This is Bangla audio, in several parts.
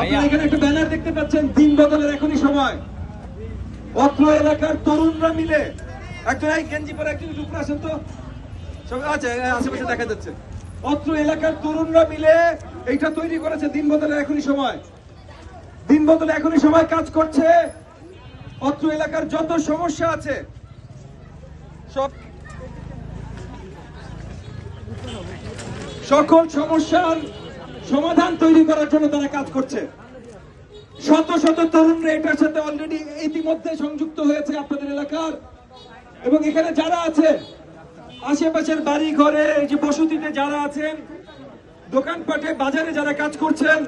আপনারা এখানে একটা ব্যানার দেখতে পাচ্ছেন, দিন বদলের এখনই সময়। অত্র এলাকার তরুণরা মিলে, একজন এই গেঞ্জি পরে একজন উপরে আসেন তো, সব আছে আশেপাশে দেখা যাচ্ছে। অত্র এলাকার তরুণরা মিলে এইটা তৈরি করেছে দিন বদলের এখনই সময়। দিন বদলে এখনই সময় কাজ করছে। অত্র এলাকার যত সমস্যা আছে সব সকল সমস্যার সমাধান তৈরি করার জন্য তারা কাজ করছে। শত শত তরুণরা এটার সাথে অলরেডি ইতিমধ্যে সংযুক্ত হয়েছে আপনাদের এলাকার। এবং এখানে যারা আছে আশেপাশের বাড়ি ঘরে, এই যে বসতিতে যারা আছেন, দোকানপাটে বাজারে যারা কাজ করছেন,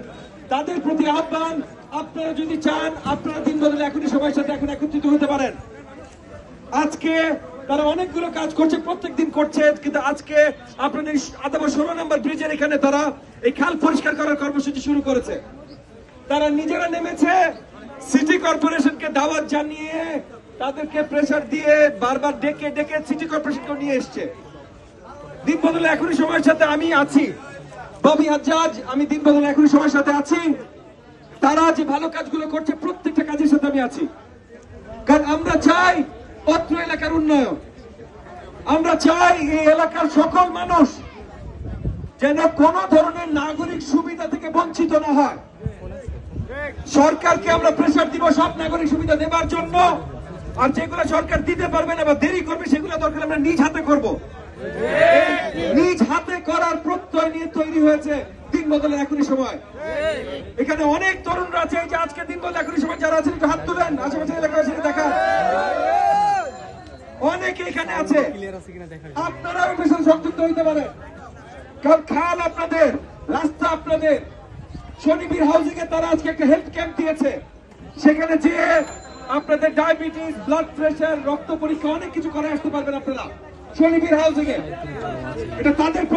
তাদের প্রতি আহ্বান, আপনারা যদি চান আপনারা দিন বদলে এখনই সবার সাথে এখন একত্রিত হতে পারেন। আজকে তারা অনেকগুলো কাজ করছে, প্রত্যেকদিন করছে, কিন্তু আজকে আপনাদের আদাবা 16 নম্বর ব্রিজের এখানে তারা এই খাল পরিষ্কার করার কর্মসূচি শুরু করেছে। তারা নিজেরা নেমেছে, সিটি কর্পোরেশনকে দাওয়াত জানিয়ে তাদেরকে প্রেসার দিয়ে বারবার ডেকে ডেকে সিটি কর্পোরেশনকে নিয়ে এসছে। দিন বদলে এখনই সময়ের সাথে আমি আছি, ববি হাজ্জাজ, আমি দিন বদলে এখনই সময়ের সাথে আছি। তারা যে ভালো কাজগুলো করছে প্রত্যেকটা কাজের সাথে আমি আছি, কারণ আমরা চাই অত্র এলাকার উন্নয়ন। আমরা চাই এই এলাকার সকল মানুষ যেন কোনো ধরনের নাগরিক সুবিধা থেকে বঞ্চিত না হয়। সরকারকে আমরা প্রেসার দিব সব নাগরিক সুবিধা দেবার জন্য, আর যেগুলো সরকার দিতে পারবে না বা দেরি করবে সেগুলো দরকার আমরা নিজ হাতে করব। নিজ হাতে করার প্রত্যয় নিয়ে তৈরি হয়েছে দিন বদলের এখনই সময়। এখানে অনেক তরুণরা আছে, এই যে আজকে দিন বদলের এখনই সময় যারা আছেন একটু হাত তুলেন, আশেপাশে এলাকা দেখা অনেকে এখানে আছে। আপনারাও এর সাথে সংযুক্ত হইতে পারেন, কারণ খাল আপনাদের, রাস্তা আপনাদের। শনিবীর হাউজিং এ তারা আজকে একটা হেলথ ক্যাম্প দিয়েছে, সেখানে যে আপনাদের ডায়াবেটিস, ব্লাড প্রেশার, রক্ত পরীক্ষা অনেক কিছু করে আসতে পারবেন আপনারা শনিবীর হাউজিং এ। এটা তাদের